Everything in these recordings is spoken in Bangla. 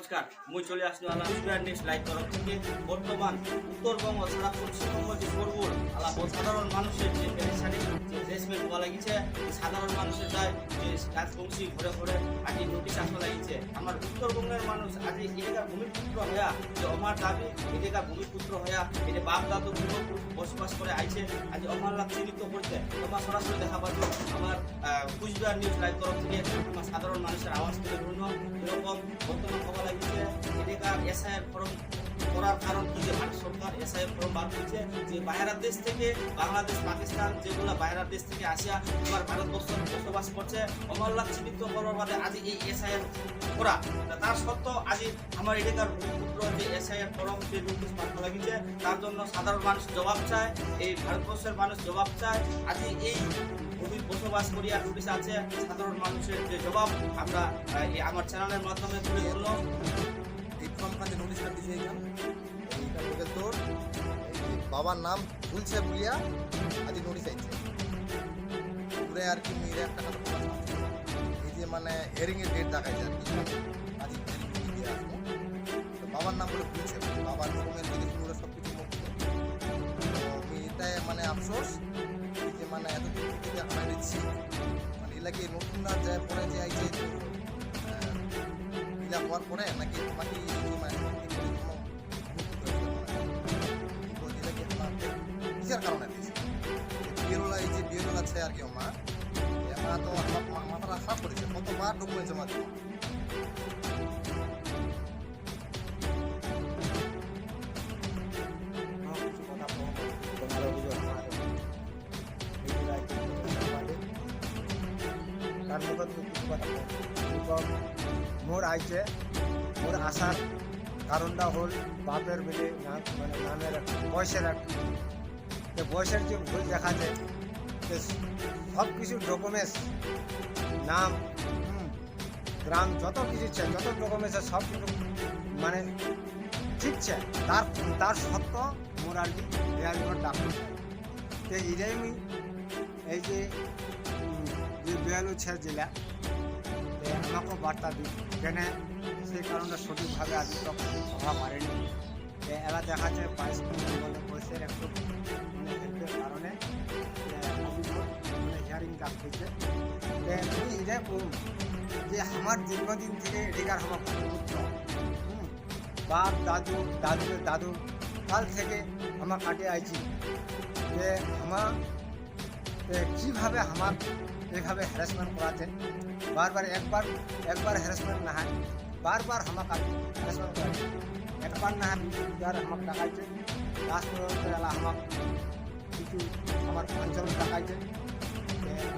নমস্কার, মুই চলে আসলো আলা নিউজ লাইভ তরফ থেকে। বর্তমান উত্তরবঙ্গ সারা পশ্চিমবঙ্গ যে সরবুল আলা সাধারণ মানুষের যে পেরেশানি যে ড্রেসমেন্ট হওয়া লাগিছে, সাধারণ মানুষের যায় যে রাজবংশী ঘরে ঘরে আজ নোটিশ আসা লাগিছে। আমার উত্তরবঙ্গের মানুষ আজ এলাকার ভূমিপুত্র হইয়া যে আমার দাবি এলাকার ভূমিপুত্র হইয়া এটা বাপ দাদু পূর্বপুরুষ বসবাস করে আইছে, আজ আমার লাভ চিহ্নিত করছে। তোমার সরাসরি দেখা পাচ্ছ আমার কুচবিহার নিউজ লাইভ তরফ থেকে আমার সাধারণ মানুষের আওয়াজ তুলে ধরুন। এরকম বর্তমান খবর লাগিছে এলাকার এসআইয়ের ফর্ম করার কারণ কি, যে ভারত সরকার এসআইয়ের ফর্ম বার করছে যে বাইরের দেশ থেকে বাংলাদেশ পাকিস্তান যেগুলো বাইরের দেশ থেকে আসিয়া আমার ভারতবর্ষ বসবাস করছে আমার লাভ চিহ্নিত করার বাদে আজ এই এসআইয়ের করা। তার সত্ত্বেও আজ আমার এলাকার ভূমিপুত্র যে এসআইয়ের ফর্ম যে নোটিশ পাঠা লাগিছে তার জন্য সাধারণ মানুষ জবাব চায়, এই ভারতবর্ষের মানুষ জবাব চায়। আজ এই ভূমির বসবাস করিয়া নোটিশ আছে, সাধারণ মানুষের যে জবাব আমরা আমার চ্যানেলের মাধ্যমে তুলে ধরলাম। এই ফর্ম কাজে নোটিশটা দিছে এইটা বলে তোর এই বাবার নাম ভুলছে বলিয়া আজ নোটিশ আইছে পুরে আর কি মেয়ের একটা কথা এই যে মানে হিয়ারিং এর ডেট দেখাইছে আর কি আজ হিয়ারিং দিয়ে আসবো তো বাবার নাম বলে ভুলছে, বাবার ডকুমেন্ট থেকে শুরু করে সব কিছু মুক্ত। তো আমি এটাই মানে আফসোস যে মানে এতদিন থেকে যে আমরা দিচ্ছি মানে এলাকে নতুন না যায় পরে যে আইছে ইলা হওয়ার পরে নাকি বাকি কিসের কারণে দিয়েছে বিরোলা এই যে বিরোল আছে আর কি আমার আমরা তো মাথাটা খারাপ করেছে কতবার ডকুমেন্ট জমা দিব। তার মুখে তুমি কিছু কথা মোর আইছে মোর আসার কারণটা হল বাপের বেলে মানে নামের বয়সের বয়সের যে ভুল দেখা যায় সব কিছু ডকুমেন্টস নাম গ্রাম যত কিছু যত ডকুমেন্টস সব কিছু মানে ঠিক আছে তার সত্ত্বেও মোর আর কি ডাকুন তো এটাই এই যে বেয়ালু ছে জেলা আমাকে বার্তা দিই কেন সেই কারণটা সঠিকভাবে আজ তক হওয়া পারেনি। এরা দেখা যায় 22 বয়সের একটু মানে হেল্পের কারণে মানে হিয়ারিং ডাকতেছে। আমি এটাই বলুন যে আমার দীর্ঘদিন থেকে এদিকার আমার পুত্র বাপ দাদু কাল থেকে আমার কাটে আইছি যে আমার কীভাবে আমার এইভাবে হ্যারাসমেন্ট করাতে বারবার একবার হ্যারাসমেন্ট না হয় বারবার আমাকে হ্যারাসমেন্ট করাছে, একবার না হয় আমাকে ডাকাইছে লাস্ট পর্যন্ত এলা আমাকে কিছু আমার অঞ্চল ডাকাইছে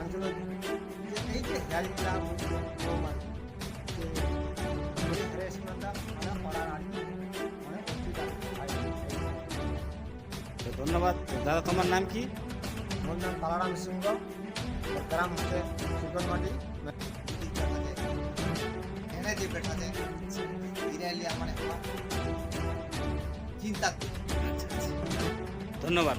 অঞ্চল এই যে হিয়ারিংটা যে হ্যারাসমেন্টটা মানে করার আর মানে ধন্যবাদ দাদা। তোমার নাম কি? মোর নাম কালারাম সিংহ, গ্রাম হচ্ছে শিকনমাটি। এনে যে বেটাতে বিরাইলি আমার চিন্তা ধন্যবাদ।